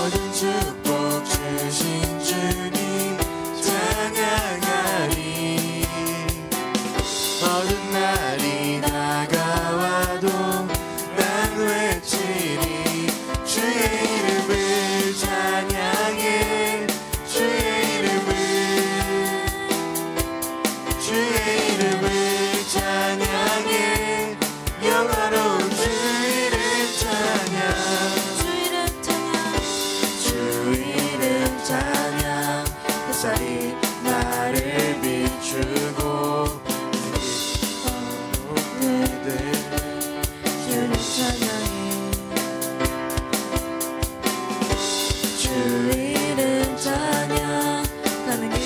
모든 축복 주신 주님 찬양하리. 어두운 날이 다가와도 난 외치리. 주의 이름을 찬양해. 주의 이름을 찬양해. 영화로운 주 이름 찬양. 주 이름 찬양. 햇살이 나를 비추고 너희들 주를 찬양해. 주 이름 찬양. 가는 길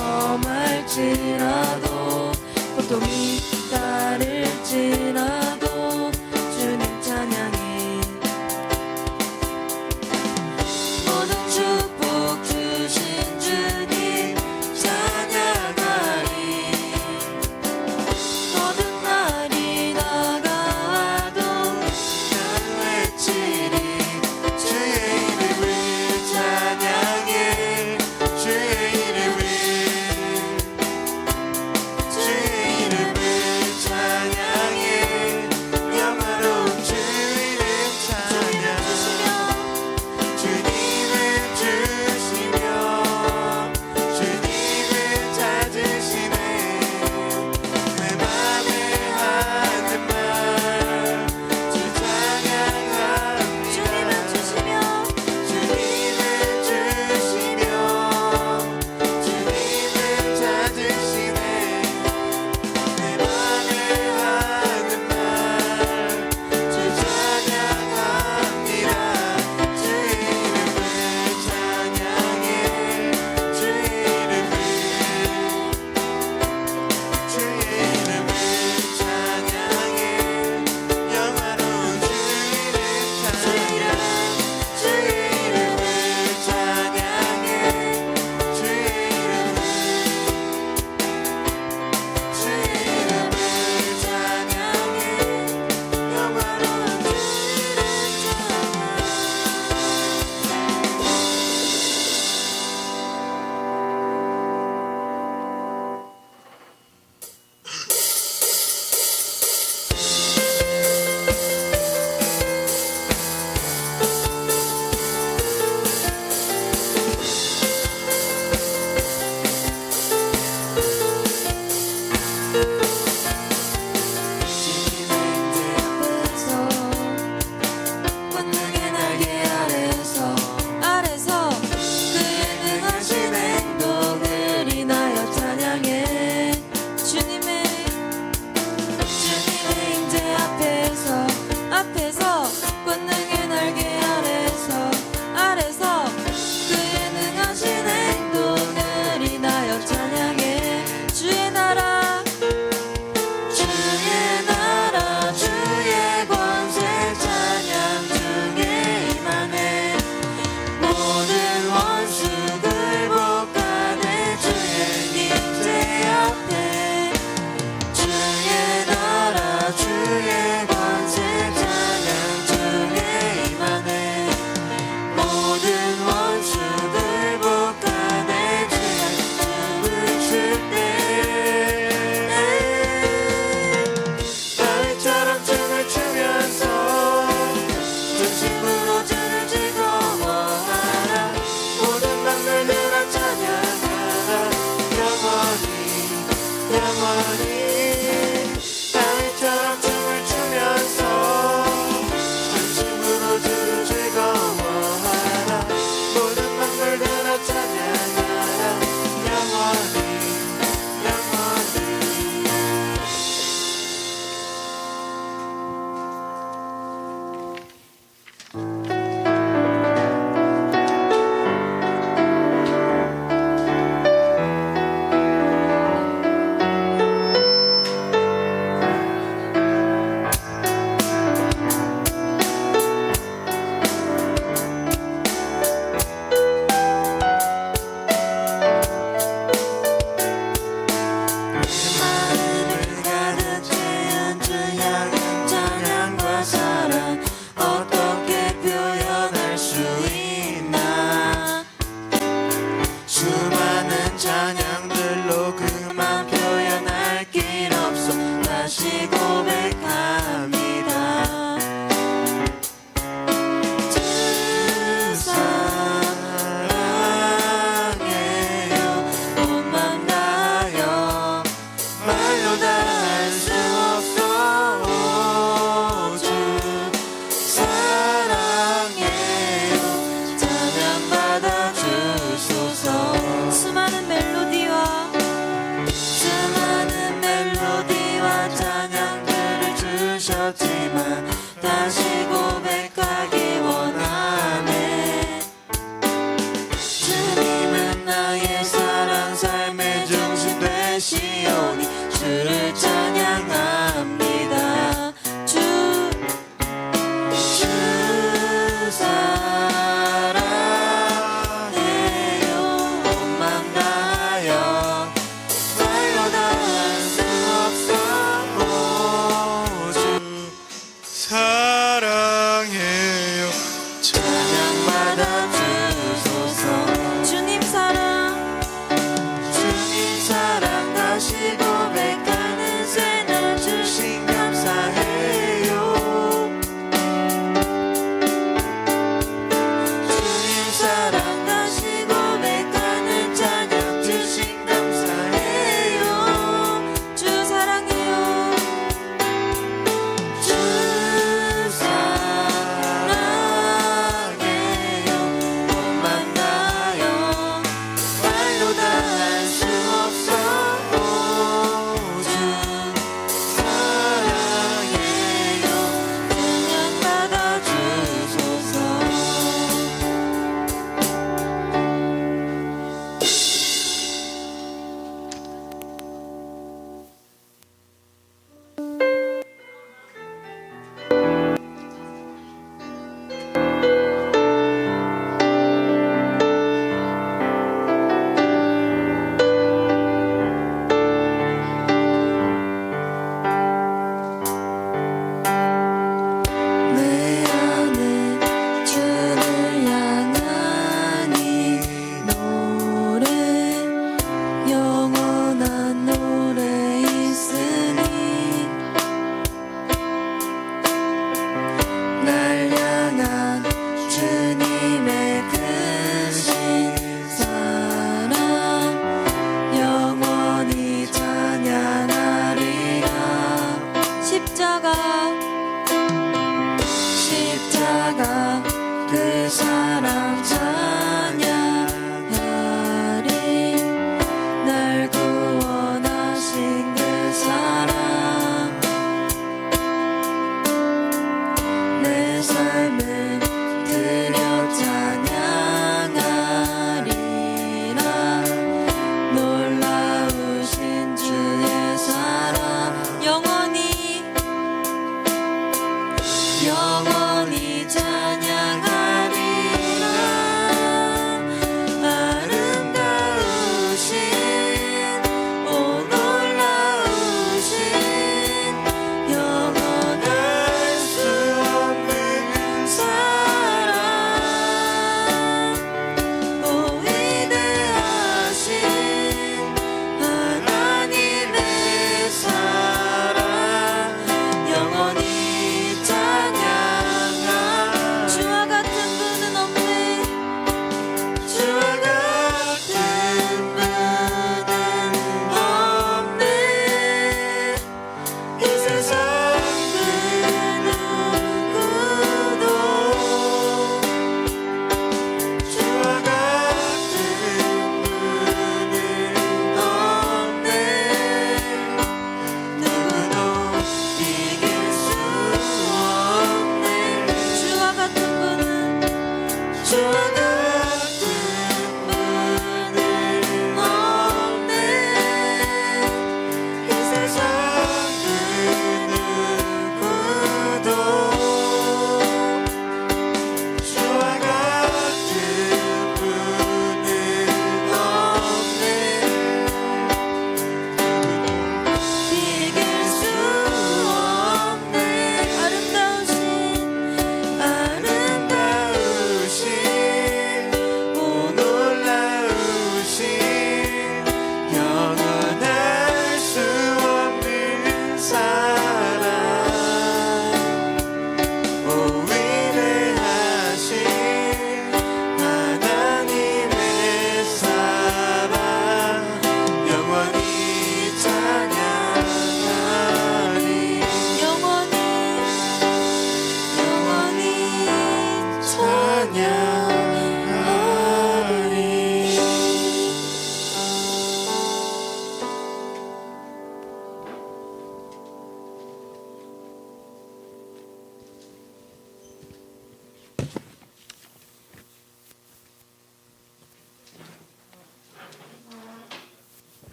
험할지라도 고통이 따를지라도 주님 찬양해. 모든 축복 주신 주님 찬양하리. 어두운 날이 다가와도 난 외치리. 주의 이름을 찬양해. 주의 이름을 찬양해.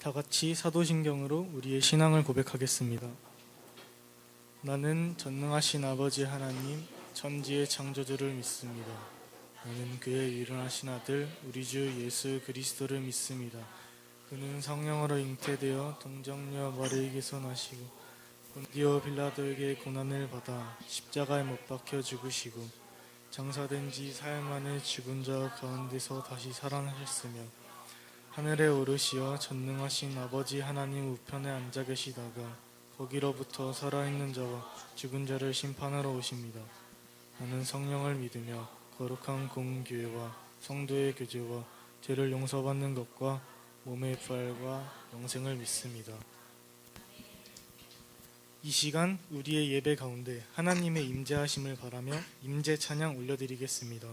다 같이 사도신경으로 우리의 신앙을 고백하겠습니다. 나는 전능하신 아버지 하나님 천지의 창조주를 믿습니다. 나는 그의 일어나신 아들 우리 주 예수 그리스도를 믿습니다. 그는 성령으로 잉태되어 동정녀 마리에게서 나시고 본디오 빌라도에게 고난을 받아 십자가에 못 박혀 죽으시고 장사된 지 사흘 만에 죽은 자 가운데서 다시 살아나셨으며 하늘에 오르시어 전능하신 아버지 하나님 우편에 앉아 계시다가 거기로부터 살아있는 자와 죽은 자를 심판하러 오십니다. 나는 성령을 믿으며 거룩한 공교회와 성도의 교제와 죄를 용서받는 것과 몸의 부활과 영생을 믿습니다. 이 시간 우리의 예배 가운데 하나님의 임재하심을 바라며 임재 찬양 올려드리겠습니다.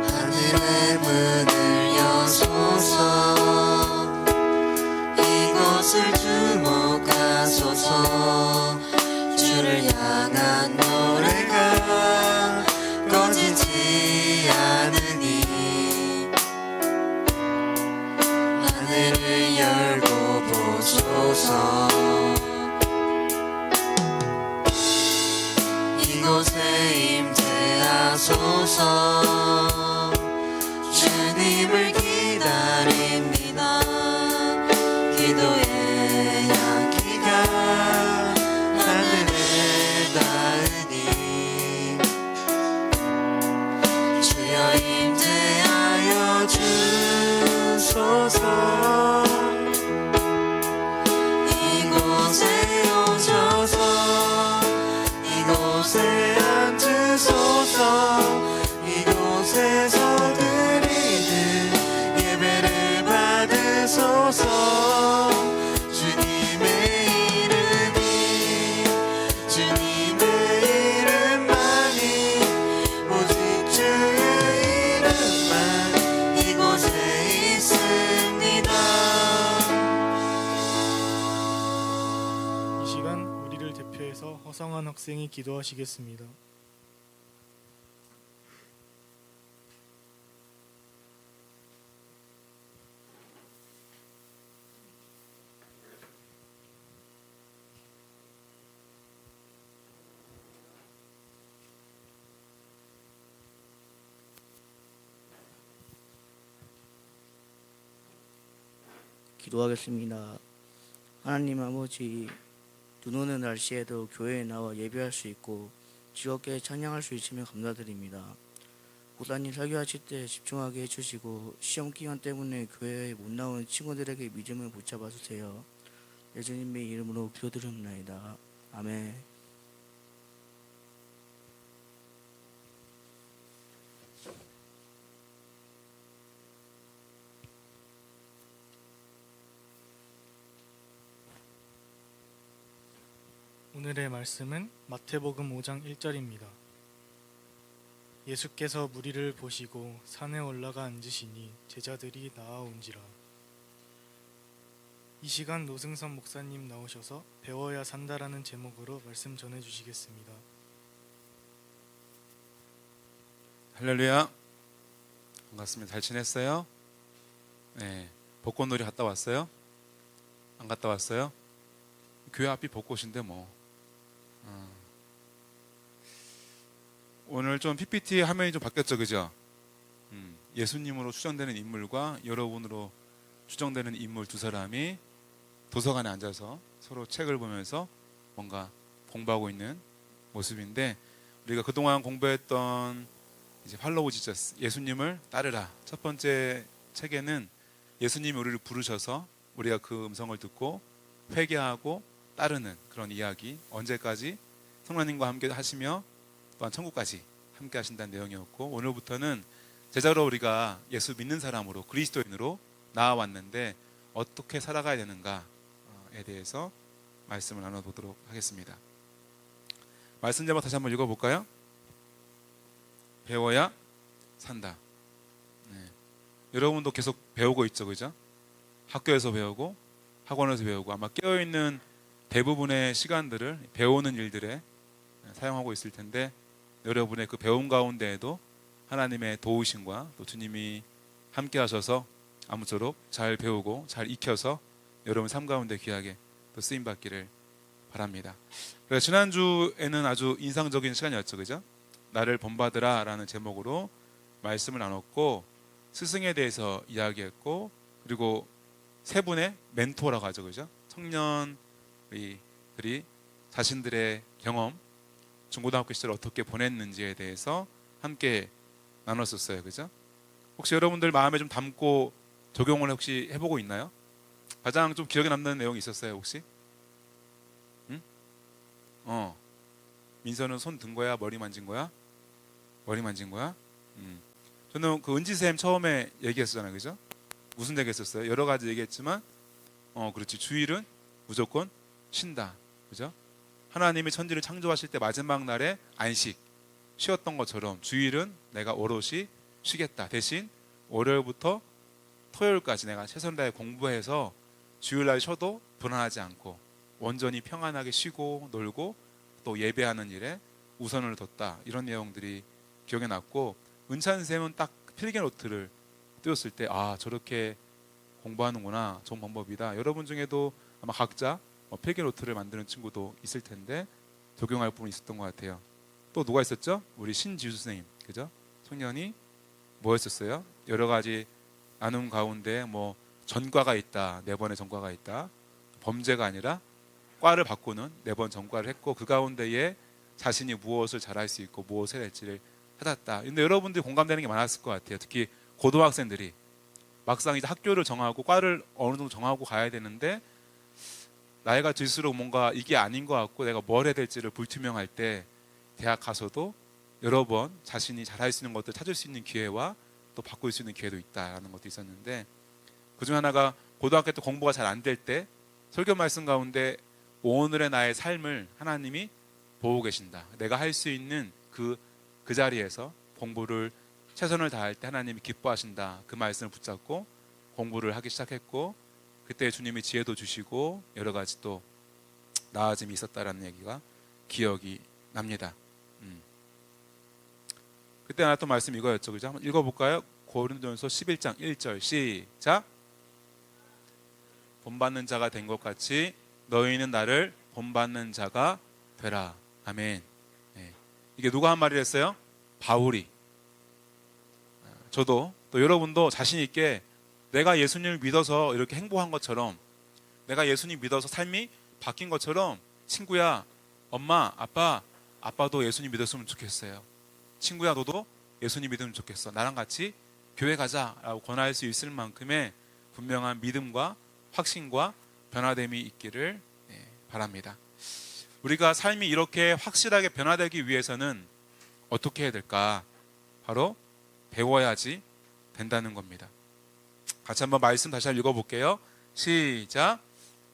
하늘의 문을 여소서 이곳을 주목하소서 주를 향한 노래가 꺼지지 않으니 하늘을 열고 보소서 이곳에 임재하소서 주님을 기다립니다. 기도의 향기가 하늘에 닿으니 주여 임재하여 주소서 이곳에 오셔서 이곳에 앉으소서 이곳에서 드리는 예배를 받으소서 주님의 이름만이 오직 주의 이름만 이곳에 있습니다. 이 시간 우리를 대표해서 허성한 학생이 기도하시겠습니다. 기도하겠습니다. 하나님 아버지, 눈 오는 날씨에도 교회에 나와 예배할 수 있고 즐겁게 찬양할 수 있으며 감사드립니다. 고단히 설교하실 때 집중하게 해주시고 시험 기간 때문에 교회에 못 나온 친구들에게 믿음을 붙잡아 주세요. 예수님의 이름으로 기도드립니다. 아멘. 오늘의 말씀은 마태복음 5장 1절입니다. 예수께서 무리를 보시고 산에 올라가 앉으시니 제자들이 나아온지라. 이 시간 노승선 목사님 나오셔서 배워야 산다라는 제목으로 말씀 전해주시겠습니다. 할렐루야. 반갑습니다. 잘 지냈어요? 네. 벚꽃놀이 갔다 왔어요? 안 갔다 왔어요? 교회 앞이 벚꽃인데 뭐. 오늘 좀 PPT 화면이 좀 바뀌었죠, 그죠? 예수님으로 추정되는 인물과 여러분으로 추정되는 인물 두 사람이 도서관에 앉아서 서로 책을 보면서 뭔가 공부하고 있는 모습인데, 우리가 그동안 공부했던 이제 팔로우 지저스, 예수님을 따르라. 첫 번째 책에는 예수님이 우리를 부르셔서 우리가 그 음성을 듣고 회개하고 따르는 그런 이야기, 언제까지 성령님과 함께 하시며 또한 천국까지 함께 하신다는 내용이었고, 오늘부터는 제자로 우리가 예수 믿는 사람으로 그리스도인으로 나아왔는데 어떻게 살아가야 되는가에 대해서 말씀을 나눠보도록 하겠습니다. 말씀 제목 다시 한번 읽어볼까요? 배워야 산다. 네. 여러분도 계속 배우고 있죠, 그죠? 학교에서 배우고 학원에서 배우고 아마 깨어있는 대부분의 시간들을 배우는 일들에 사용하고 있을 텐데, 여러분의 그 배움 가운데에도 하나님의 도우심과 또 주님이 함께 하셔서 아무쪼록 잘 배우고 잘 익혀서 여러분 삶 가운데 귀하게 또 쓰임 받기를 바랍니다. 그래서 지난주에는 아주 인상적인 시간이었죠, 그죠? 나를 본받으라 라는 제목으로 말씀을 나눴고, 스승에 대해서 이야기했고, 그리고 세 분의 멘토라고 하죠, 그죠? 청년들이 자신들의 경험, 중고등학교 시절 어떻게 보냈는지에 대해서 함께 나눴었어요, 그죠? 혹시 여러분들 마음에 좀 담고 적용을 혹시 해보고 있나요? 가장 좀 기억에 남는 내용이 있었어요, 혹시? 응? 민서는 손 든 거야? 머리 만진 거야? 머리 만진 거야? 저는 그 은지쌤 처음에 얘기했었잖아요, 그죠? 무슨 얘기했었어요? 여러 가지 얘기했지만, 그렇지. 주일은 무조건 쉰다, 그죠? 하나님이 천지를 창조하실 때 마지막 날에 안식, 쉬었던 것처럼 주일은 내가 오롯이 쉬겠다. 대신 월요일부터 토요일까지 내가 최선을 다해 공부해서 주일날 쉬어도 불안하지 않고 온전히 평안하게 쉬고 놀고 또 예배하는 일에 우선을 뒀다. 이런 내용들이 기억에 났고, 은찬쌤은 딱 필기 노트를 띄웠을 때 저렇게 공부하는구나, 좋은 방법이다. 여러분 중에도 아마 각자 필기 노트를 만드는 친구도 있을 텐데 적용할 부분이 있었던 것 같아요. 또 누가 있었죠? 우리 신지수 선생님, 그죠? 청년이 뭐 했었어요? 여러 가지 나눔 가운데 뭐 전과가 있다, 4번의 전과가 있다. 범죄가 아니라 과를 바꾸는 4번 전과를 했고, 그 가운데에 자신이 무엇을 잘할 수 있고 무엇을 할지를 찾았다. 근데 여러분들이 공감되는 게 많았을 것 같아요. 특히 고등학생들이 막상 이제 학교를 정하고 과를 어느 정도 정하고 가야 되는데, 나이가 들수록 뭔가 이게 아닌 것 같고 내가 뭘 해야 될지를 불투명할 때 대학 가서도 여러 번 자신이 잘할 수 있는 것들 찾을 수 있는 기회와 또 바꿀 수 있는 기회도 있다라는 것도 있었는데, 그중 하나가 고등학교 때 공부가 잘 안 될 때 설교 말씀 가운데 오늘의 나의 삶을 하나님이 보고 계신다. 내가 할 수 있는 그 자리에서 공부를 최선을 다할 때 하나님이 기뻐하신다. 그 말씀을 붙잡고 공부를 하기 시작했고, 그때 주님이 지혜도 주시고 여러 가지 또 나아짐이 있었다라는 얘기가 기억이 납니다. 그때 나눴던 말씀 이거였죠, 그죠? 한번 읽어볼까요? 고린도전서 11장 1절 시작. 본받는 자가 된 것 같이 너희는 나를 본받는 자가 되라. 아멘. 네. 이게 누가 한 말을 했어요? 바울이. 저도 또 여러분도 자신 있게 내가 예수님을 믿어서 이렇게 행복한 것처럼, 내가 예수님 믿어서 삶이 바뀐 것처럼, 친구야, 엄마, 아빠도 예수님 믿었으면 좋겠어요. 친구야, 너도 예수님 믿으면 좋겠어. 나랑 같이 교회 가자라고 권할 수 있을 만큼의 분명한 믿음과 확신과 변화됨이 있기를 바랍니다. 우리가 삶이 이렇게 확실하게 변화되기 위해서는 어떻게 해야 될까? 바로 배워야지 된다는 겁니다. 같이 한번 말씀 다시 한번 읽어볼게요. 시작.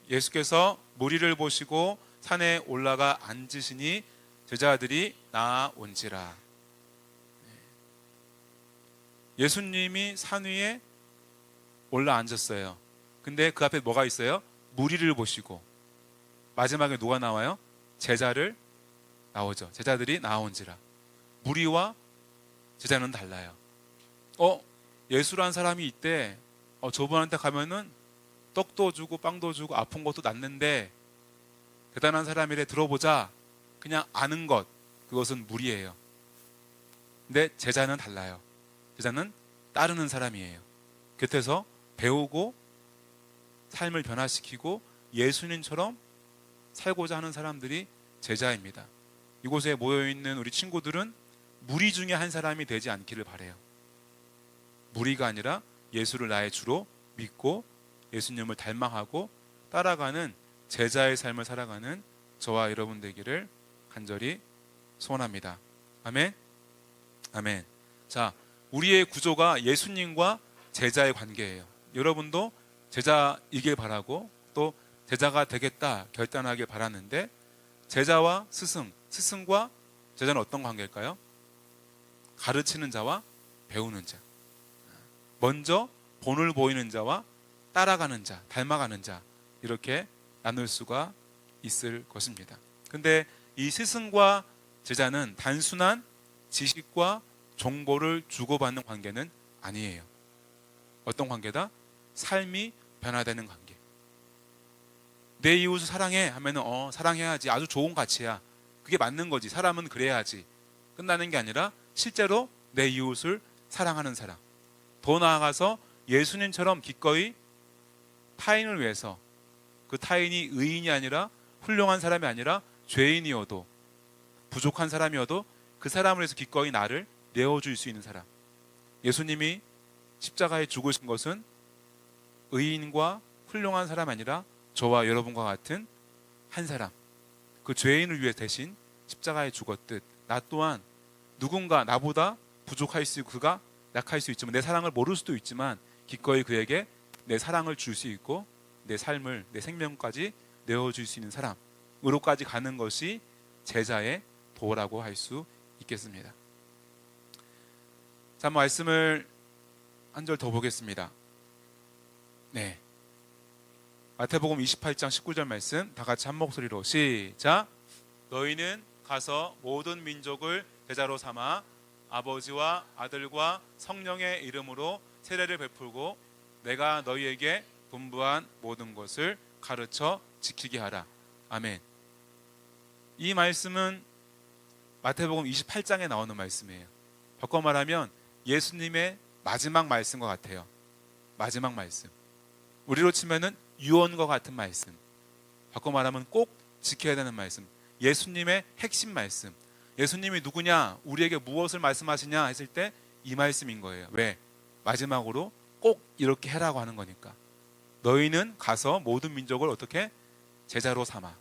예수께서 무리를 보시고 산에 올라가 앉으시니 제자들이 나아온지라. 예수님이 산 위에 올라 앉았어요. 근데 그 앞에 뭐가 있어요? 무리를 보시고 마지막에 누가 나와요? 제자를 나오죠. 제자들이 나온지라. 무리와 제자는 달라요. 예수란 사람이 있대. 저분한테 가면은 떡도 주고 빵도 주고 아픈 것도 낫는데 대단한 사람이래, 들어보자. 그냥 아는 것, 그것은 무리예요. 근데 제자는 달라요. 제자는 따르는 사람이에요. 곁에서 배우고 삶을 변화시키고 예수님처럼 살고자 하는 사람들이 제자입니다. 이곳에 모여있는 우리 친구들은 무리 중에 한 사람이 되지 않기를 바라요. 무리가 아니라 예수를 나의 주로 믿고 예수님을 닮아가고 따라가는 제자의 삶을 살아가는 저와 여러분 되기를 간절히 소원합니다. 아멘. 아멘. 자, 우리의 구조가 예수님과 제자의 관계예요. 여러분도 제자이길 바라고 또 제자가 되겠다 결단하길 바라는데, 제자와 스승, 스승과 제자는 어떤 관계일까요? 가르치는 자와 배우는 자. 먼저 본을 보이는 자와 따라가는 자, 닮아가는 자, 이렇게 나눌 수가 있을 것입니다. 근데 이 스승과 제자는 단순한 지식과 정보를 주고받는 관계는 아니에요. 어떤 관계다? 삶이 변화되는 관계. 내 이웃을 사랑해 하면은 사랑해야지, 아주 좋은 가치야, 그게 맞는 거지, 사람은 그래야지 끝나는 게 아니라 실제로 내 이웃을 사랑하는 사람, 더 나아가서 예수님처럼 기꺼이 타인을 위해서, 그 타인이 의인이 아니라 훌륭한 사람이 아니라 죄인이어도 부족한 사람이어도 그 사람을 위해서 기꺼이 나를 내어줄 수 있는 사람. 예수님이 십자가에 죽으신 것은 의인과 훌륭한 사람이 아니라 저와 여러분과 같은 한 사람, 그 죄인을 위해 대신 십자가에 죽었듯 나 또한 누군가 나보다 부족할 수 있고 그가 약할 수 있지만, 내 사랑을 모를 수도 있지만 기꺼이 그에게 내 사랑을 줄 수 있고 내 삶을, 내 생명까지 내어줄 수 있는 사람으로까지 가는 것이 제자의 도라고 할 수 있겠습니다. 자, 말씀을 한 절 더 보겠습니다. 네, 마태복음 28장 19절 말씀 다 같이 한 목소리로 시작. 너희는 가서 모든 민족을 제자로 삼아 아버지와 아들과 성령의 이름으로 세례를 베풀고 내가 너희에게 분부한 모든 것을 가르쳐 지키게 하라. 아멘. 이 말씀은 마태복음 28장에 나오는 말씀이에요. 바꿔 말하면 예수님의 마지막 말씀과 같아요. 마지막 말씀. 우리로 치면은 유언과 같은 말씀. 바꿔 말하면 꼭 지켜야 되는 말씀. 예수님의 핵심 말씀. 예수님이 누구냐, 우리에게 무엇을 말씀하시냐 했을 때 이 말씀인 거예요. 왜? 마지막으로 꼭 이렇게 해라고 하는 거니까. 너희는 가서 모든 민족을 어떻게? 제자로 삼아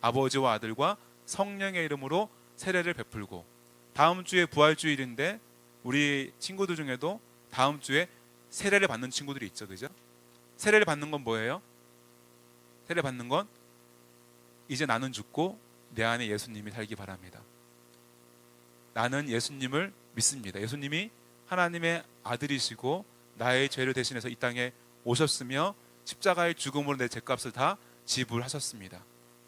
아버지와 아들과 성령의 이름으로 세례를 베풀고, 다음 주에 부활주일인데 우리 친구들 중에도 다음 주에 세례를 받는 친구들이 있죠, 그죠? 세례를 받는 건 뭐예요? 세례 받는 건 이제 나는 죽고 내 안에 예수님이 살기 바랍니다. 나는 예수님을 믿습니다. 예수님이 하나님의 아들이시고 나의 죄를 대신해서 이 땅에 오셨으며 십자가의 죽음으로 내 죄값을 다 지불하셨습니다.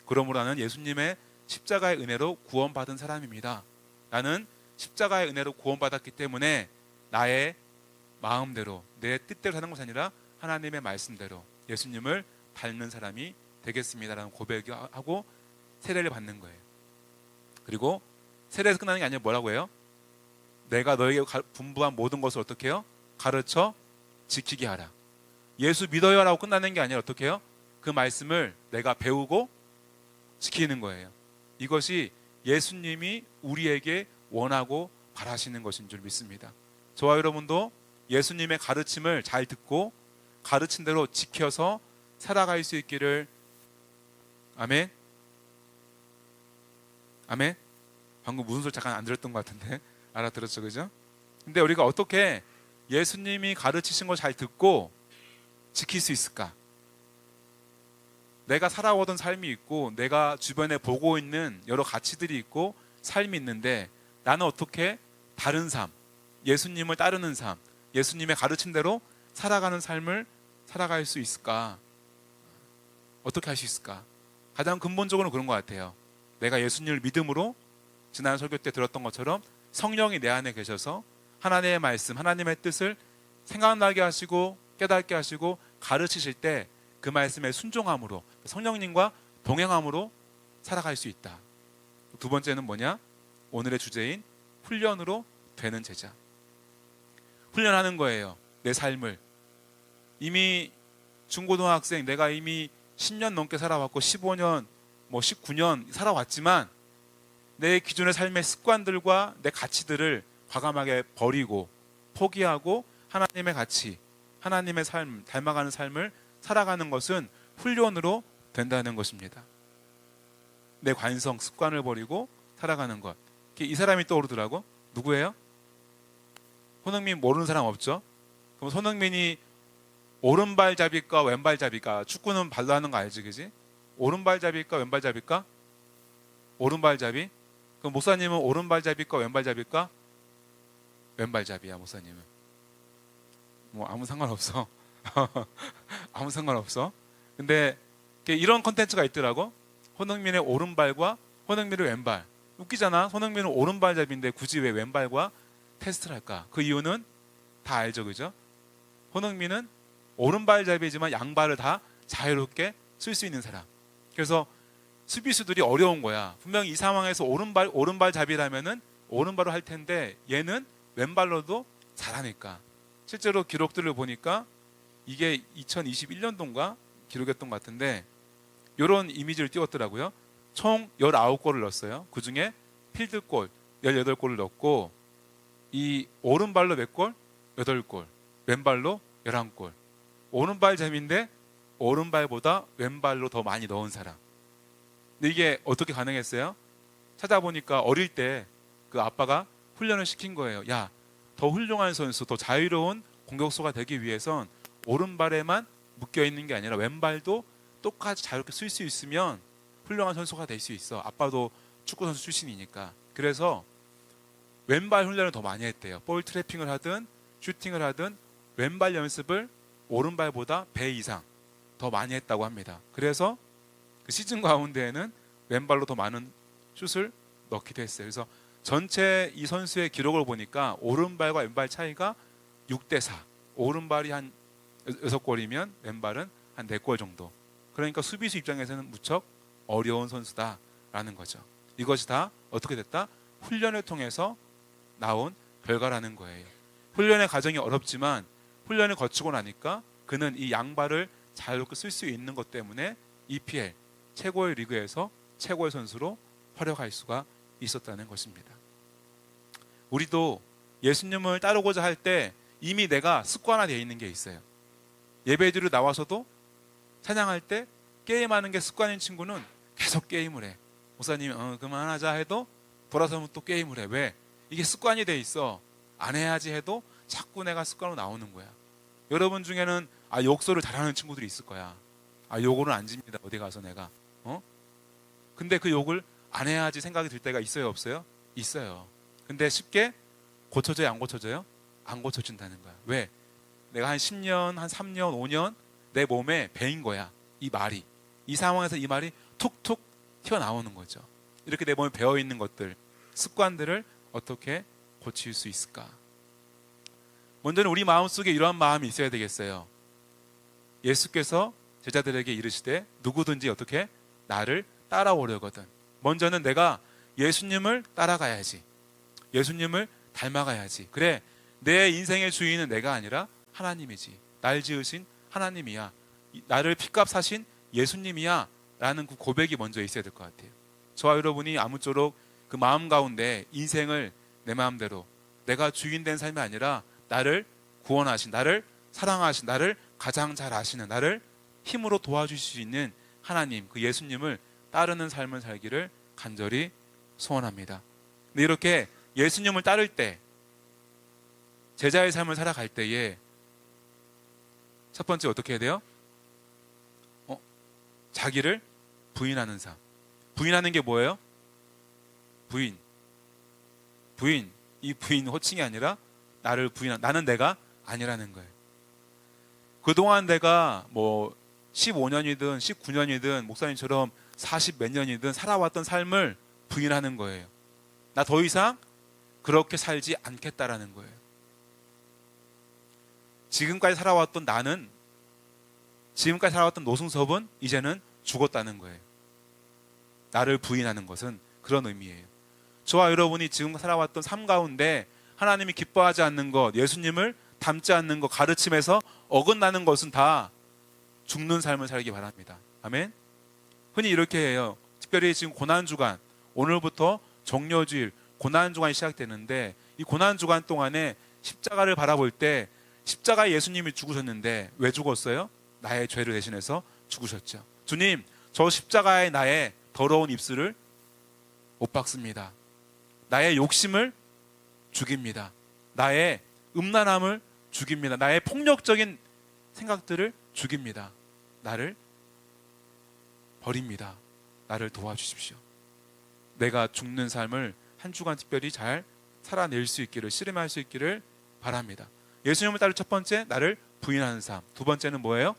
그러므로 나는 예수님의 십자가의 은혜로 구원받은 사람입니다. 나는 십자가의 은혜로 구원받았기 때문에 나의 마음대로 내 뜻대로 사는 것이 아니라 하나님의 말씀대로 예수님을 닮는 사람이 되겠습니다라는 고백하고 세례를 받는 거예요. 그리고 세례에서 끝나는 게 아니라 뭐라고 해요? 내가 너에게 분부한 모든 것을 어떻게 해요? 가르쳐 지키게 하라. 예수 믿어요 라고 끝나는 게 아니라 어떻게 해요? 그 말씀을 내가 배우고 지키는 거예요. 이것이 예수님이 우리에게 원하고 바라시는 것인 줄 믿습니다. 저와 여러분도 예수님의 가르침을 잘 듣고 가르친 대로 지켜서 살아갈 수 있기를. 아멘. 아멘. 방금 무슨 소리 잠깐 안 들었던 것 같은데 알아들었죠, 그죠? 근데 우리가 어떻게 예수님이 가르치신 걸 잘 듣고 지킬 수 있을까? 내가 살아오던 삶이 있고 내가 주변에 보고 있는 여러 가치들이 있고 삶이 있는데 나는 어떻게 다른 삶, 예수님을 따르는 삶, 예수님의 가르침대로 살아가는 삶을 살아갈 수 있을까? 어떻게 할 수 있을까? 가장 근본적으로 그런 것 같아요. 내가 예수님을 믿음으로 지난 설교 때 들었던 것처럼 성령이 내 안에 계셔서 하나님의 말씀, 하나님의 뜻을 생각나게 하시고 깨닫게 하시고 가르치실 때 그 말씀에 순종함으로 성령님과 동행함으로 살아갈 수 있다. 두 번째는 뭐냐? 오늘의 주제인 훈련으로 되는 제자. 훈련하는 거예요. 내 삶을. 이미 중고등학생 내가 이미 10년 넘게 살아왔고 15년, 19년 살아왔지만 내 기존의 삶의 습관들과 내 가치들을 과감하게 버리고 포기하고 하나님의 가치, 하나님의 삶, 닮아가는 삶을 살아가는 것은 훈련으로 된다는 것입니다. 내 관성, 습관을 버리고 살아가는 것. 이 사람이 떠오르더라고. 누구예요? 손흥민 모르는 사람 없죠? 그럼 손흥민이 오른발잡이일까 왼발잡이일까? 축구는 발로 하는 거 알지, 그지? 오른발잡이일까 왼발잡이일까? 오른발잡이? 그럼 목사님은 오른발잡이일까 왼발잡이일까? 왼발잡이야, 목사님은. 뭐 아무 상관없어. 아무 상관없어. 근데 이런 컨텐츠가 있더라고. 손흥민의 오른발과 손흥민의 왼발. 웃기잖아. 손흥민은 오른발잡이인데 굳이 왜 왼발과 테스트를 할까? 그 이유는 다 알죠, 그죠? 손흥민은 오른발잡이지만 양발을 다 자유롭게 쓸 수 있는 사람. 그래서 수비수들이 어려운 거야. 분명히 이 상황에서 오른발잡이라면은 오른발로 할 텐데 얘는 왼발로도 잘하니까. 실제로 기록들을 보니까 이게 2021년도인가 기록했던 것 같은데 이런 이미지를 띄웠더라고요. 총 19골을 넣었어요. 그 중에 필드골 18골을 넣었고 이 오른발로 몇 골? 8골. 왼발로 11골. 오른발잡이인데 오른발보다 왼발로 더 많이 넣은 사람. 근데 이게 어떻게 가능했어요? 찾아보니까 어릴 때 그 아빠가 훈련을 시킨 거예요. 야, 더 훌륭한 선수, 더 자유로운 공격수가 되기 위해선 오른발에만 묶여있는 게 아니라 왼발도 똑같이 자유롭게 쓸 수 있으면 훌륭한 선수가 될 수 있어. 아빠도 축구선수 출신이니까. 그래서 왼발 훈련을 더 많이 했대요. 볼 트래핑을 하든 슈팅을 하든 왼발 연습을 오른발보다 배 이상 더 많이 했다고 합니다. 그래서 그 시즌 가운데에는 왼발로 더 많은 슛을 넣기도 했어요. 그래서 전체 이 선수의 기록을 보니까 오른발과 왼발 차이가 6대4. 오른발이 한 6골이면 왼발은 한 4골 정도. 그러니까 수비수 입장에서는 무척 어려운 선수다라는 거죠. 이것이 다 어떻게 됐다? 훈련을 통해서 나온 결과라는 거예요. 훈련의 과정이 어렵지만 훈련을 거치고 나니까 그는 이 양발을 자유롭게 쓸 수 있는 것 때문에 EPL 최고의 리그에서 최고의 선수로 활약할 수가 있었다는 것입니다. 우리도 예수님을 따르고자 할 때 이미 내가 습관화되어 있는 게 있어요. 예배드리러 나와서도 찬양할 때 게임하는 게 습관인 친구는 계속 게임을 해. 목사님이 그만하자 해도 돌아서면 또 게임을 해. 왜? 이게 습관이 돼 있어. 안 해야지 해도 자꾸 내가 습관으로 나오는 거야. 여러분 중에는 욕설을 잘하는 친구들이 있을 거야. 요거는 안 집니다. 어디 가서 내가. 근데 그 욕을 안 해야지 생각이 들 때가 있어요, 없어요? 있어요. 근데 쉽게 고쳐져요, 안 고쳐져요? 안 고쳐진다는 거야. 왜? 내가 한 10년, 한 3년, 5년 내 몸에 배인 거야. 이 말이. 이 상황에서 이 말이 툭툭 튀어나오는 거죠. 이렇게 내 몸에 배어있는 것들, 습관들을 어떻게 고칠 수 있을까? 먼저는 우리 마음속에 이러한 마음이 있어야 되겠어요. 예수께서 제자들에게 이르시되 누구든지 어떻게 나를 따라오려거든. 먼저는 내가 예수님을 따라가야지. 예수님을 닮아가야지. 그래, 내 인생의 주인은 내가 아니라 하나님이지. 날 지으신 하나님이야. 나를 핏값 사신 예수님이야. 라는 그 고백이 먼저 있어야 될 것 같아요. 저와 여러분이 아무쪼록 그 마음 가운데 인생을 내 마음대로 내가 주인 된 삶이 아니라 나를 구원하신, 나를 사랑하신, 나를 가장 잘 아시는, 나를 힘으로 도와주실 수 있는 하나님, 그 예수님을 따르는 삶을 살기를 간절히 소원합니다. 근데 이렇게 예수님을 따를 때, 제자의 삶을 살아갈 때에 첫 번째 어떻게 해야 돼요? 자기를 부인하는 삶. 부인하는 게 뭐예요? 부인. 이 부인 호칭이 아니라 나를 부인한, 나는 내가 아니라는 거예요. 그동안 내가 뭐 15년이든 19년이든 목사님처럼 40 몇 년이든 살아왔던 삶을 부인하는 거예요. 나 더 이상 그렇게 살지 않겠다라는 거예요. 지금까지 살아왔던 나는, 지금까지 살아왔던 노승섭은 이제는 죽었다는 거예요. 나를 부인하는 것은 그런 의미예요. 저와 여러분이 지금 살아왔던 삶 가운데 하나님이 기뻐하지 않는 것, 예수님을 닮지 않는 것, 가르침에서 어긋나는 것은 다 죽는 삶을 살기 바랍니다. 아멘. 흔히 이렇게 해요. 특별히 지금 고난주간, 오늘부터 정료주일, 고난주간이 시작되는데 이 고난주간 동안에 십자가를 바라볼 때 십자가에 예수님이 죽으셨는데 왜 죽었어요? 나의 죄를 대신해서 죽으셨죠. 주님, 저 십자가에 나의 더러운 입술을 못 박습니다. 나의 욕심을 죽입니다. 나의 음란함을 죽입니다. 나의 폭력적인 생각들을 죽입니다. 나를 버립니다. 나를 도와주십시오. 내가 죽는 삶을 한 주간 특별히 잘 살아낼 수 있기를, 씨름할 수 있기를 바랍니다. 예수님을 따를 첫 번째, 나를 부인하는 삶. 두 번째는 뭐예요?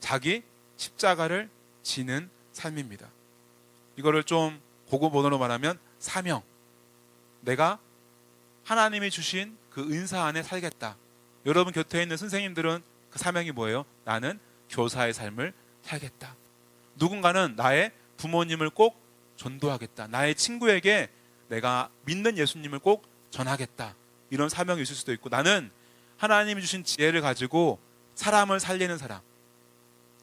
자기 십자가를 지는 삶입니다. 이거를 좀 고급 언어로 말하면 사명. 내가 하나님이 주신 그 은사 안에 살겠다. 여러분 곁에 있는 선생님들은 그 사명이 뭐예요? 나는 교사의 삶을 살겠다. 누군가는 나의 부모님을 꼭 전도하겠다. 나의 친구에게 내가 믿는 예수님을 꼭 전하겠다. 이런 사명이 있을 수도 있고, 나는 하나님이 주신 지혜를 가지고 사람을 살리는 사람,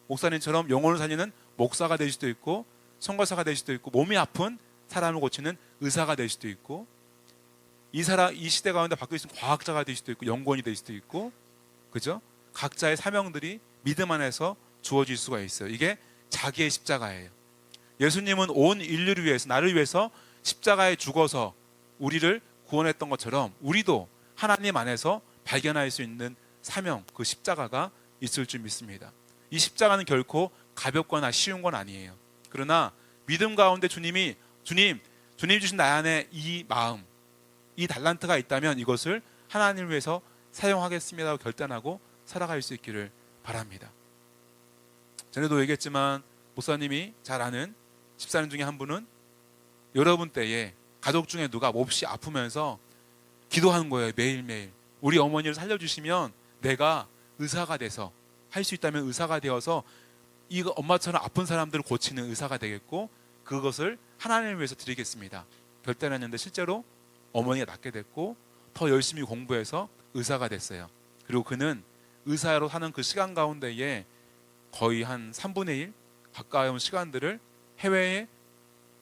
목사님처럼 영혼을 살리는 목사가 될 수도 있고, 선교사가 될 수도 있고, 몸이 아픈 사람을 고치는 의사가 될 수도 있고, 이 시대 가운데 바뀌어 있는 과학자가 될 수도 있고, 연구원이 될 수도 있고, 그죠? 각자의 사명들이 믿음 안에서 주어질 수가 있어요. 이게 자기의 십자가예요. 예수님은 온 인류를 위해서, 나를 위해서 십자가에 죽어서 우리를 구원했던 것처럼 우리도 하나님 안에서 발견할 수 있는 사명, 그 십자가가 있을 줄 믿습니다. 이 십자가는 결코 가볍거나 쉬운 건 아니에요. 그러나 믿음 가운데 주님 주신 나 안에 이 마음, 이 달란트가 있다면 이것을 하나님을 위해서 사용하겠습니다 하고 결단하고 살아갈 수 있기를 바랍니다. 전에도 얘기했지만 목사님이 잘 아는 집사님 중에 한 분은 여러분 때에 가족 중에 누가 몹시 아프면서 기도하는 거예요. 매일매일. 우리 어머니를 살려주시면 내가 의사가 돼서, 할 수 있다면 의사가 되어서 이 엄마처럼 아픈 사람들을 고치는 의사가 되겠고, 그것을 하나님을 위해서 드리겠습니다. 결단했는데 실제로 어머니가 낫게 됐고 더 열심히 공부해서 의사가 됐어요. 그리고 그는 의사로 사는 그 시간 가운데에 거의 한 3분의 1 가까운 시간들을 해외에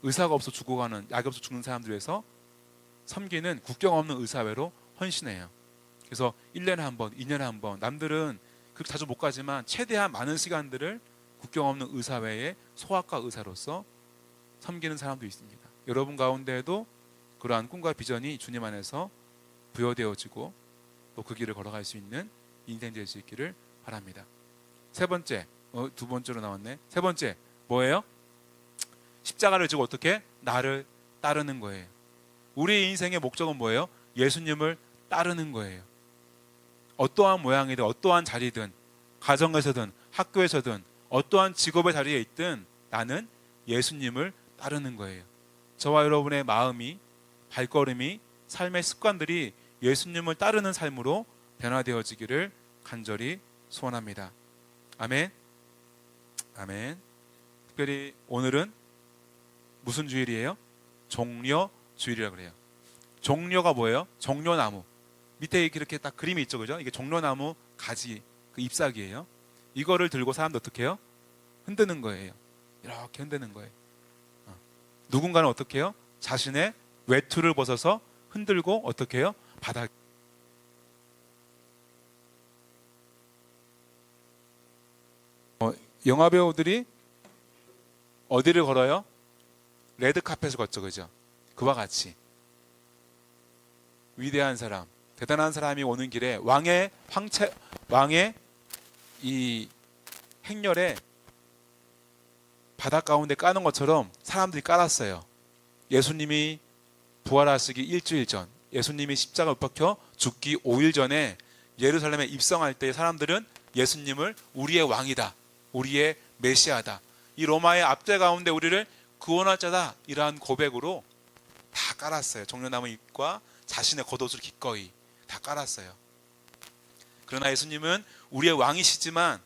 의사가 없어 죽어가는, 약이 없어 죽는 사람들 위해서 섬기는 국경 없는 의사회로 헌신해요. 그래서 1년에 한 번, 2년에 한 번, 남들은 그렇게 자주 못 가지만 최대한 많은 시간들을 국경 없는 의사회의 소아과 의사로서 섬기는 사람도 있습니다. 여러분 가운데에도 그러한 꿈과 비전이 주님 안에서 부여되어지고 또 그 길을 걸어갈 수 있는 인생 될 수 있기를 바랍니다. 세 번째, 두 번째로 나왔네. 세 번째, 뭐예요? 십자가를 지고 어떻게? 나를 따르는 거예요. 우리의 인생의 목적은 뭐예요? 예수님을 따르는 거예요. 어떠한 모양이든 어떠한 자리든 가정에서든 학교에서든 어떠한 직업의 자리에 있든 나는 예수님을 따르는 거예요. 저와 여러분의 마음이, 발걸음이, 삶의 습관들이 예수님을 따르는 삶으로 변화되어지기를 간절히 소원합니다. 아멘. 아멘. 특별히 오늘은 무슨 주일이에요? 종려 주일이라고 그래요. 종려가 뭐예요? 종려나무. 밑에 이렇게 딱 그림이 있죠, 그죠? 이게 종려나무 가지, 그 잎사귀예요. 이거를 들고 사람들 어떻게 해요? 흔드는 거예요. 이렇게 흔드는 거예요. 누군가는 어떻게 해요? 자신의 외투를 벗어서 흔들고 어떻게 해요? 바닥. 영화 배우들이 어디를 걸어요? 레드카펫을 걷죠, 그죠? 그와 같이 위대한 사람, 대단한 사람이 오는 길에 왕의 이 행렬에 바다 가운데 까는 것처럼 사람들이 깔았어요. 예수님이 부활하시기 일주일 전, 예수님이 십자가 못 박혀 죽기 5일 전에 예루살렘에 입성할 때 사람들은 예수님을 우리의 왕이다, 우리의 메시아다, 이 로마의 압제 가운데 우리를 구원할 자다, 이러한 고백으로 다 깔았어요. 종려나무 잎과 자신의 겉옷을 기꺼이 다 깔았어요. 그러나 예수님은 우리의 왕이시지만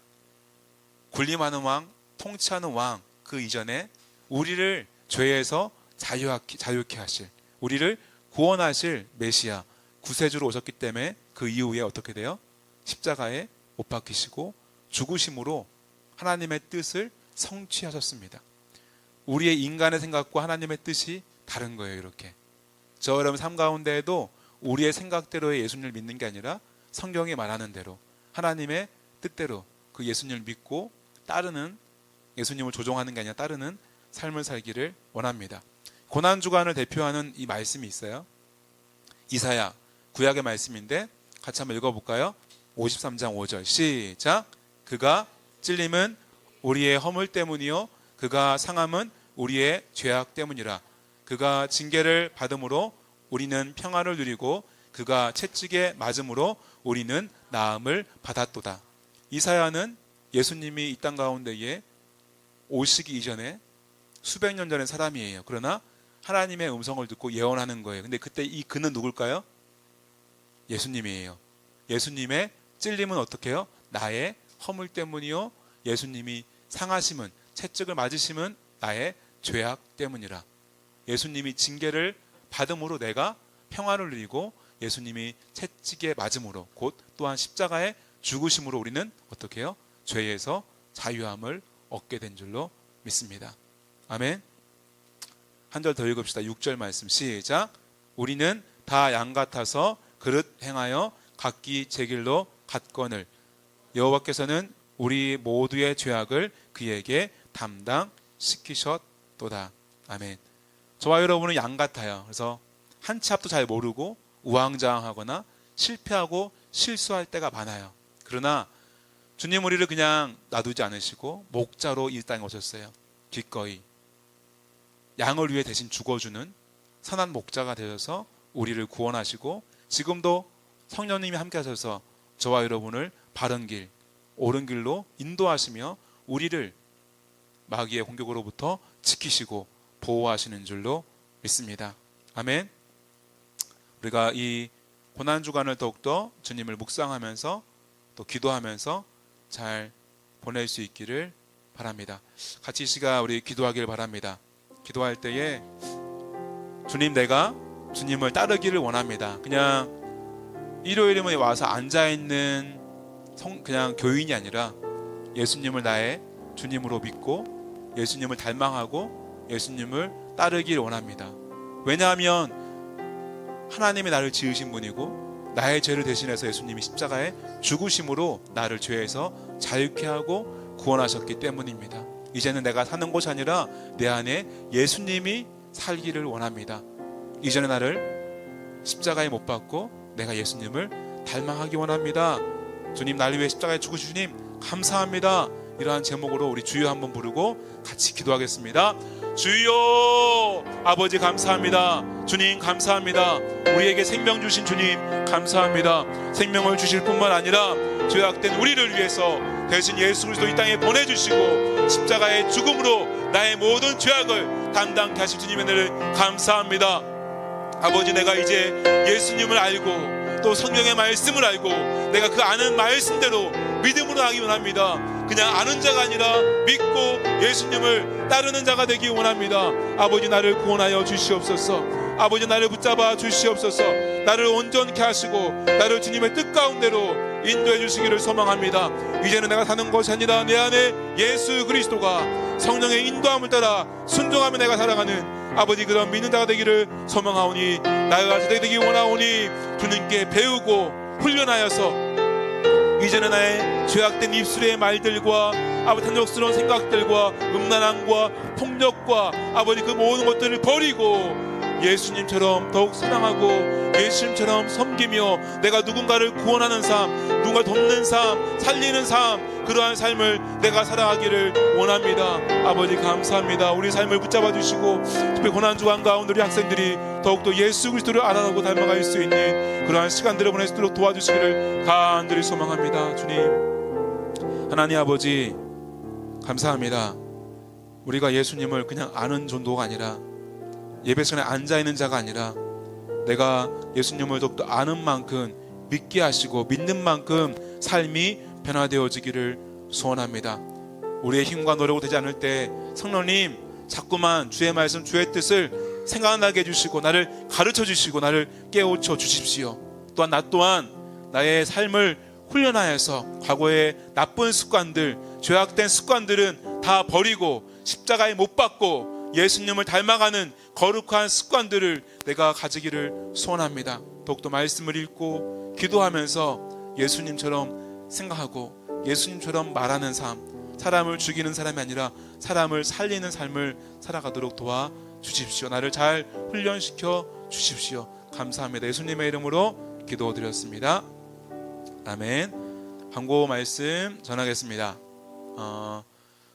군림하는 왕, 통치하는 왕, 그 이전에 우리를 죄에서 자유케 하실, 우리를 구원하실 메시아, 구세주로 오셨기 때문에 그 이후에 어떻게 돼요? 십자가에 못 박히시고 죽으심으로 하나님의 뜻을 성취하셨습니다. 우리의 인간의 생각과 하나님의 뜻이 다른 거예요. 이렇게 저 여러분 삶 가운데에도 우리의 생각대로의 예수님을 믿는 게 아니라 성경이 말하는 대로 하나님의 뜻대로 그 예수님을 믿고 따르는, 예수님을 조종하는 게 아니라 따르는 삶을 살기를 원합니다. 고난주간을 대표하는 이 말씀이 있어요. 이사야 구약의 말씀인데 같이 한번 읽어볼까요? 53장 5절 시작. 그가 찔림은 우리의 허물 때문이요 그가 상함은 우리의 죄악 때문이라. 그가 징계를 받음으로 우리는 평화를 누리고 그가 채찍에 맞음으로 우리는 나음을 받았도다. 이사야는 예수님이 이 땅 가운데에 오시기 이전에 수백 년 전의 사람이에요. 그러나 하나님의 음성을 듣고 예언하는 거예요. 근데 그때 이 그는 누굴까요? 예수님이에요. 예수님의 찔림은 어떻게 해요? 나의 허물 때문이요 예수님이 상하심은, 채찍을 맞으심은 나의 죄악 때문이라. 예수님이 징계를 받음으로 내가 평화를 누리고 예수님이 채찍에 맞음으로 곧 또한 십자가에 죽으심으로 우리는 어떻게 해요? 죄에서 자유함을 얻게 된 줄로 믿습니다. 아멘. 한 절 더 읽읍시다. 6절 말씀 시작. 우리는 다 양 같아서 그릇 행하여 각기 제 길로 갔거늘 여호와께서는 우리 모두의 죄악을 그에게 담당시키셨도다. 아멘. 저와 여러분은 양 같아요. 그래서 한 치 앞도 잘 모르고 우왕좌왕하거나 실패하고 실수할 때가 많아요. 그러나 주님 우리를 그냥 놔두지 않으시고 목자로 이 땅에 오셨어요. 기꺼이 양을 위해 대신 죽어주는 선한 목자가 되셔서 우리를 구원하시고 지금도 성령님이 함께 하셔서 저와 여러분을 바른 길, 옳은 길로 인도하시며 우리를 마귀의 공격으로부터 지키시고 보호하시는 줄로 믿습니다. 아멘. 우리가 이 고난주간을 더욱더 주님을 묵상하면서 또 기도하면서 잘 보낼 수 있기를 바랍니다. 같이 이 시간 우리 기도하기를 바랍니다. 기도할 때에 주님, 내가 주님을 따르기를 원합니다. 그냥 일요일이면 와서 앉아있는 그냥 교인이 아니라 예수님을 나의 주님으로 믿고 예수님을 닮아가고 예수님을 따르기를 원합니다. 왜냐하면 하나님이 나를 지으신 분이고 나의 죄를 대신해서 예수님이 십자가에 죽으심으로 나를 죄에서 자유케 하고 구원하셨기 때문입니다. 이제는 내가 사는 곳이 아니라 내 안에 예수님이 살기를 원합니다. 이전에 나를 십자가에 못 박고 내가 예수님을 닮아가기 원합니다. 주님, 나를 위해 십자가에 죽으신 주님 감사합니다. 이러한 제목으로 우리 주여 한번 부르고 같이 기도하겠습니다. 주여, 아버지 감사합니다. 주님 감사합니다. 우리에게 생명 주신 주님 감사합니다. 생명을 주실 뿐만 아니라 죄악된 우리를 위해서 대신 예수 그리스도 이 땅에 보내주시고 십자가의 죽음으로 나의 모든 죄악을 담당케 하신 주님의 은혜를 감사합니다. 아버지, 내가 이제 예수님을 알고 또 성경의 말씀을 알고 내가 그 아는 말씀대로 믿음으로 하기 원합니다. 그냥 아는 자가 아니라 믿고 예수님을 따르는 자가 되기 원합니다. 아버지, 나를 구원하여 주시옵소서. 아버지, 나를 붙잡아 주시옵소서. 나를 온전케 하시고 나를 주님의 뜻 가운데로 인도해 주시기를 소망합니다. 이제는 내가 사는 것이 아니라 내 안에 예수 그리스도가 성령의 인도함을 따라 순종하며 내가 살아가는 아버지 그런 믿는 자가 되기를 소망하오니 나가 되기 원하오니 주님께 배우고 훈련하여서 이제는 나의 죄악된 입술의 말들과 아버지 탐욕스러운 생각들과 음란함과 폭력과 아버지 그 모든 것들을 버리고 예수님처럼 더욱 사랑하고 예수님처럼 섬기며 내가 누군가를 구원하는 삶, 누군가 돕는 삶, 살리는 삶, 그러한 삶을 내가 살아가기를 원합니다. 아버지 감사합니다. 우리 삶을 붙잡아 주시고 특히 고난주간 가운데 우리 학생들이 더욱더 예수 그리스도를 알아가고 닮아갈 수 있는 그러한 시간들을 보낼 수 있도록 도와주시기를 간절히 소망합니다. 주님, 하나님 아버지 감사합니다. 우리가 예수님을 그냥 아는 정도가 아니라 예배 시간에 앉아있는 자가 아니라 내가 예수님을 더욱더 아는 만큼 믿게 하시고 믿는 만큼 삶이 변화되어지기를 소원합니다. 우리의 힘과 노력으로 되지 않을 때 성령님 자꾸만 주의 말씀 주의 뜻을 생각나게 해주시고 나를 가르쳐 주시고 나를 깨우쳐 주십시오. 또한 나 또한 나의 삶을 훈련하여서 과거의 나쁜 습관들, 죄악된 습관들은 다 버리고 십자가에 못 박고 예수님을 닮아가는 거룩한 습관들을 내가 가지기를 소원합니다. 더욱더 말씀을 읽고 기도하면서 예수님처럼 생각하고 예수님처럼 말하는 삶, 사람을 죽이는 사람이 아니라 사람을 살리는 삶을 살아가도록 도와주십시오. 나를 잘 훈련시켜 주십시오. 감사합니다. 예수님의 이름으로 기도드렸습니다. 아멘. 광고 말씀 전하겠습니다.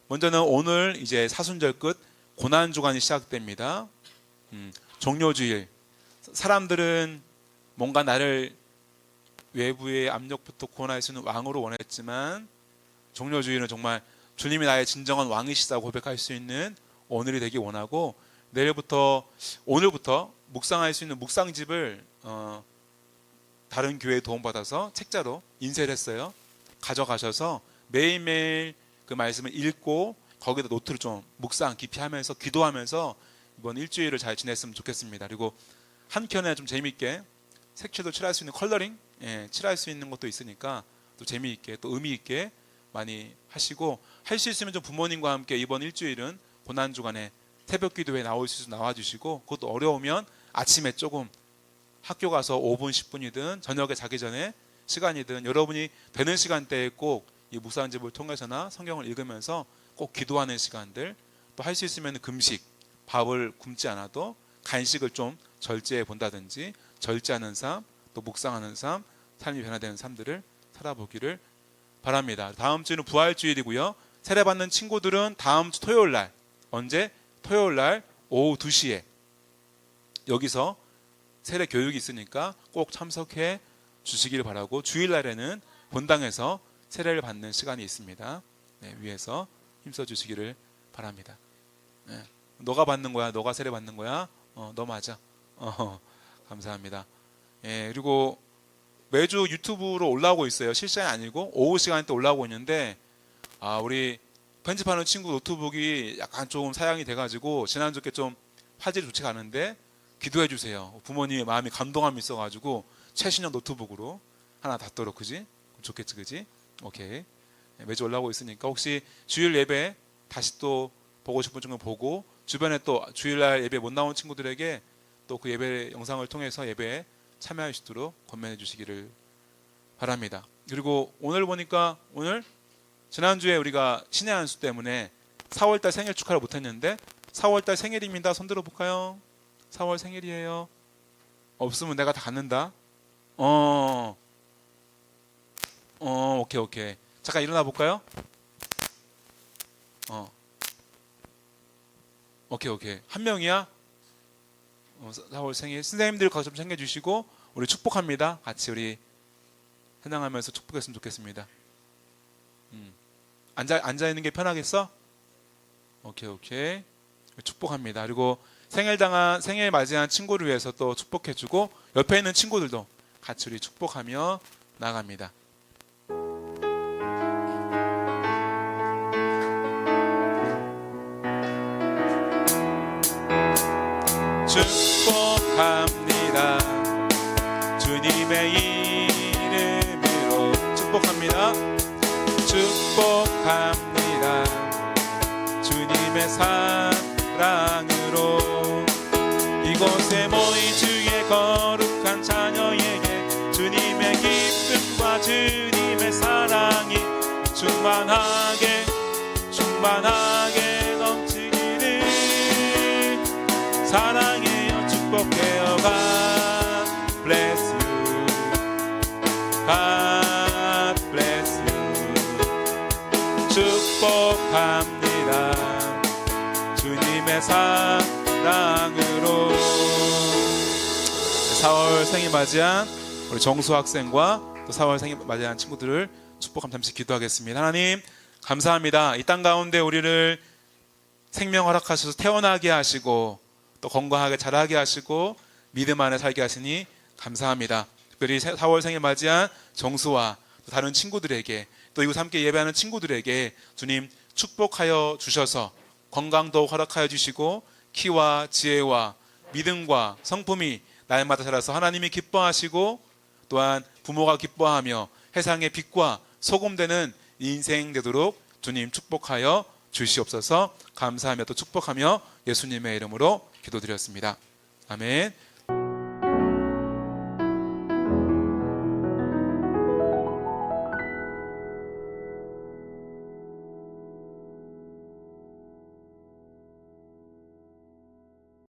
먼저는 오늘 이제 사순절 끝 고난주간이 시작됩니다. 종료주일. 사람들은 뭔가 나를 외부의 압력부터 구원할 수 있는 왕으로 원했지만 종료주일은 정말 주님이 나의 진정한 왕이시다고 고백할 수 있는 오늘이 되기 원하고 오늘부터 묵상할 수 있는 묵상집을 다른 교회에 도움받아서 책자로 인쇄를 했어요. 가져가셔서 매일매일 그 말씀을 읽고 거기다 노트를 좀 묵상 깊이 하면서 기도하면서 이번 일주일을 잘 지냈으면 좋겠습니다. 그리고 한켠에 좀 재미있게 색칠도 칠할 수 있는 컬러링 칠할 수 있는 것도 있으니까 또 재미있게 또 의미있게 많이 하시고 할 수 있으면 좀 부모님과 함께 이번 일주일은 고난주간에 새벽 기도회에 나올 수 있으면 나와주시고 그것도 어려우면 아침에 조금 학교 가서 5분 10분이든 저녁에 자기 전에 시간이든 여러분이 되는 시간대에 꼭 이 묵상집을 통해서나 성경을 읽으면서 꼭 기도하는 시간들 또 할 수 있으면 금식 밥을 굶지 않아도 간식을 좀 절제해 본다든지 절제하는 삶 또 묵상하는 삶 삶이 변화되는 삶들을 살아보기를 바랍니다. 다음 주는 부활주일이고요. 세례받는 친구들은 다음 주 토요일 날 언제? 토요일 날 오후 2시에 여기서 세례 교육이 있으니까 꼭 참석해 주시길 바라고 주일날에는 본당에서 세례를 받는 시간이 있습니다. 위에서 힘써 주시기를 바랍니다. 너가 받는 거야? 너가 세례 받는 거야? 너 맞아. 감사합니다. 그리고 매주 유튜브로 올라오고 있어요. 실시간이 아니고 오후 시간대 올라오고 있는데 우리 편집하는 친구 노트북이 약간 조금 사양이 돼가지고 지난주께 좀 화질이 좋지가 않은데 기도해 주세요. 부모님의 마음이 감동함이 있어가지고 최신형 노트북으로 하나 닫도록 그지? 좋겠지 그지? 오케이. 매주 올라오고 있으니까 혹시 주일 예배 다시 또 보고 싶은 친구 보고 주변에 또 주일날 예배 못 나온 친구들에게 또 그 예배 영상을 통해서 예배에 참여할 수 있도록 권면해 주시기를 바랍니다. 그리고 오늘 보니까 오늘 지난주에 우리가 신의 한수 때문에 4월달 생일 축하를 못했는데 4월달 생일입니다. 손 들어볼까요? 4월 생일이에요. 없으면 내가 다 갖는다. 오케이. 잠깐 일어나 볼까요? 오케이. 한 명이야? 4월 생일. 선생님들 가서 좀 챙겨주시고 우리 축복합니다. 같이 우리 찬양하면서 축복했으면 좋겠습니다. 앉아 있는 게 편하겠어? 오케이. 축복합니다. 그리고 생일 맞이한 친구를 위해서 또 축복해주고 옆에 있는 친구들도 같이 우리 축복하며 나아갑니다. 축복합니다. 주님의 이름으로 축복합니다. 축복합니다. 주님의 사랑으로 이곳에 모인 주의 거룩한 자녀에게 주님의 기쁨과 주님의 사랑이 충만하게 넘치기를 사랑해요. 축복합니다. 축복해요. God bless you. God bless you. 축복합니다. 주님의 사랑으로. 4월 생일 맞이한 우리 정수 학생과 또 4월 생일 맞이한 친구들을 축복함 잠시 기도하겠습니다. 하나님 감사합니다. 이 땅 가운데 우리를 생명 허락하셔서 태어나게 하시고 또 건강하게 자라게 하시고 믿음 안에 살게 하시니 감사합니다. 특별히 4월 생일 맞이한 정수와 또 다른 친구들에게 또 이곳 함께 예배하는 친구들에게 주님 축복하여 주셔서 건강도 허락하여 주시고 키와 지혜와 믿음과 성품이 날마다 자라서 하나님이 기뻐하시고 또한 부모가 기뻐하며 세상의 빛과 소금 되는 인생 되도록 주님 축복하여 주시옵소서. 감사하며 또 축복하며 예수님의 이름으로 기도드렸습니다. 아멘.